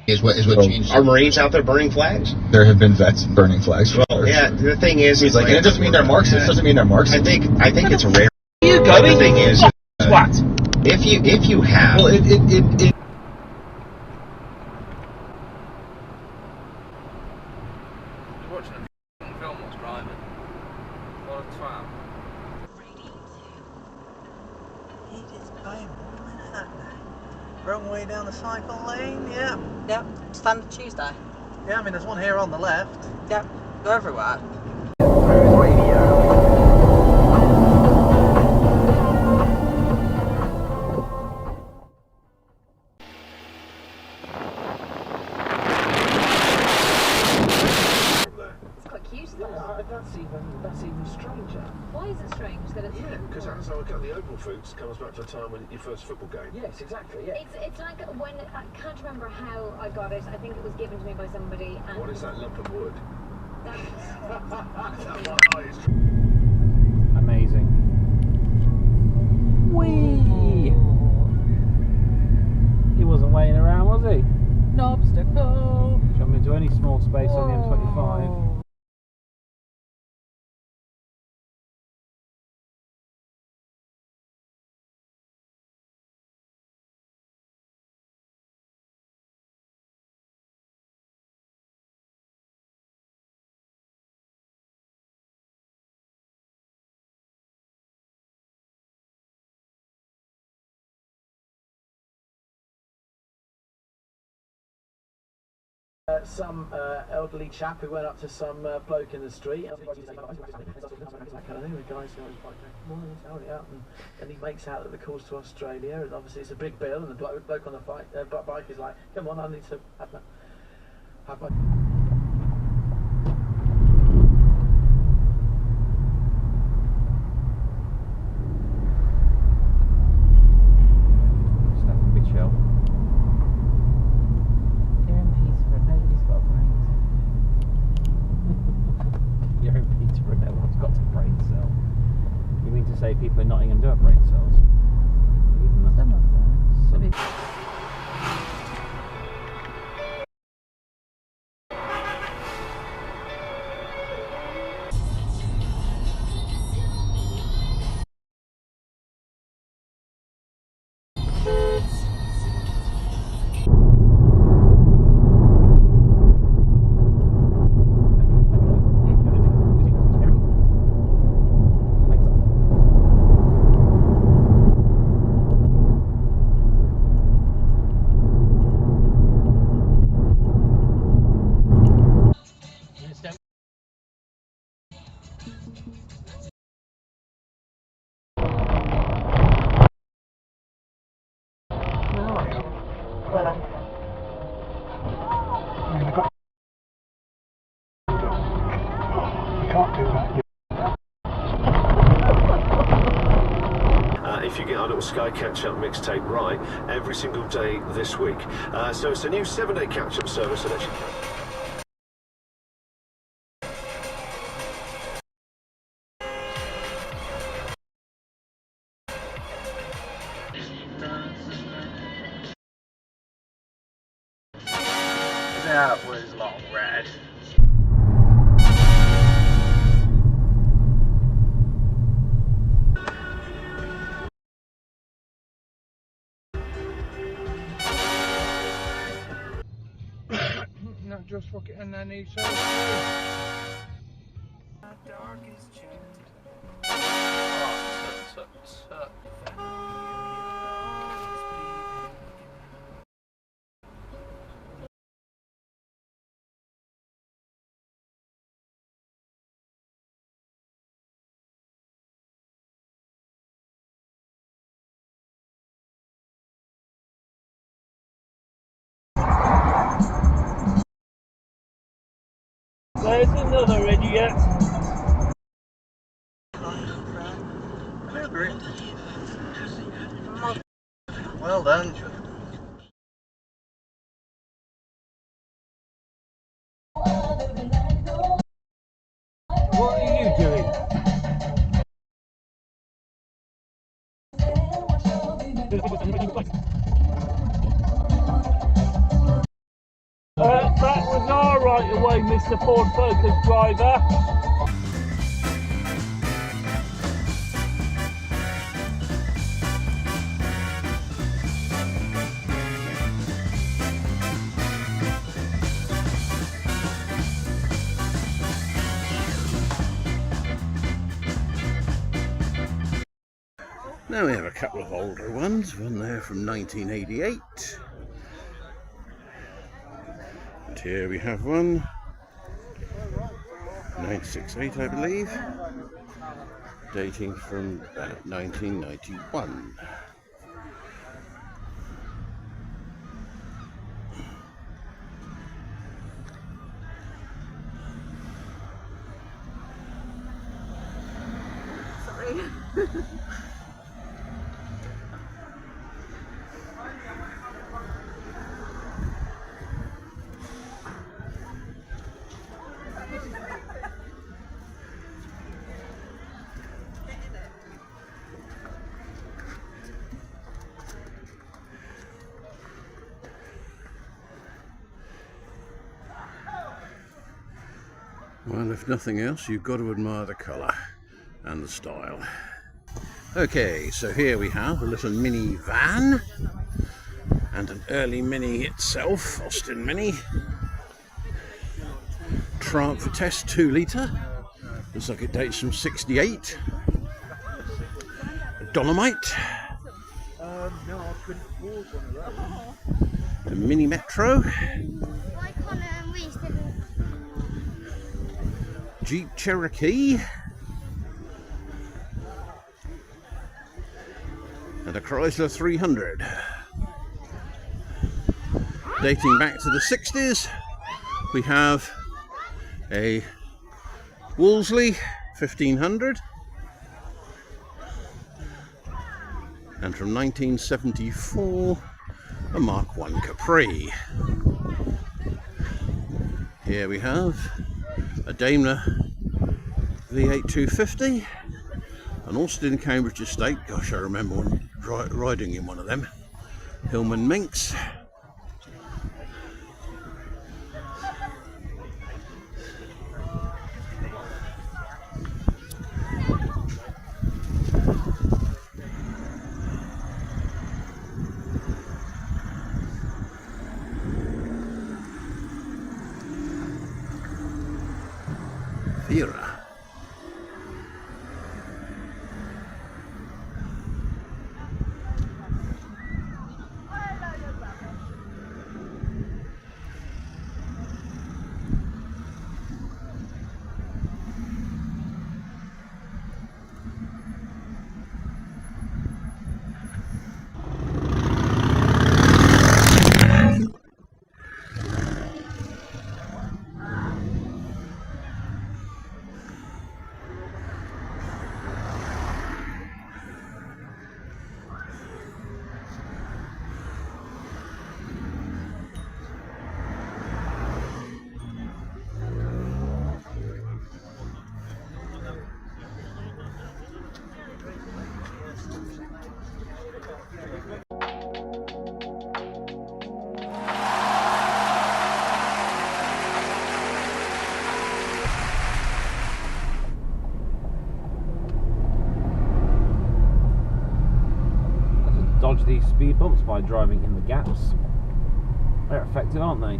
Is what changed. Are Marines out there burning flags? There have been vets burning flags. Well, yeah. The thing is, he's like, it doesn't mean they're Marxists. It doesn't mean they're Marxists. I think it's rare. You go. The thing is, what? If you have. Well, it Wrong way down the cycle lane, yeah. Yep, standard Tuesday. Yeah, I mean there's one here on the left. Yep, they're everywhere. It's quite cute, isn't it? That's even stranger. Why is it strange that it's... Yeah, because that's how I got the Oval Foods comes back to a time when your first football game. Yes, exactly, yeah. It's like when, I can't remember how I got it, I think it was given to me by somebody and... What is that lump of wood? Amazing. Whee! He wasn't waiting around, was he? No obstacle. Jump into any small space on the M25. Some elderly chap who went up to some bloke in the street. That kind of thing. The guy's morning, out, and he makes out that the calls to Australia, and obviously it's a big bill, and the bloke on the bike is like, "Come on, I need to have my." Say people in Nottingham do have brain cells. Some of them. If you get our little Sky Catch-Up mixtape right every single day this week. So it's a new 7-day catch-up service that actually... That was long red. Not just fucking and then he says darkest There's another idiot. Well done. Hello, Mr. Ford Focus driver. Now we have a couple of older ones, one there from 1988. And here we have one, 968 I believe, dating from about 1991. Sorry. Well, if nothing else, you've got to admire the colour and the style. Okay, so here we have a little mini van and an early Mini itself, Austin Mini. Triumph for test 2 litre. Looks like it dates from 68. A Dolomite. No, I couldn't afford one of those. A Mini Metro. Why can't we still... Jeep Cherokee. And a Chrysler 300. Dating back to the 60s, we have a Wolseley 1500. And from 1974, a Mark I Capri. Here we have a Daimler V8 250, an Austin Cambridge estate. Gosh, I remember when riding in one of them. Hillman Minx. Vera. Dodge these speed bumps by driving in the gaps. They're effective, aren't they?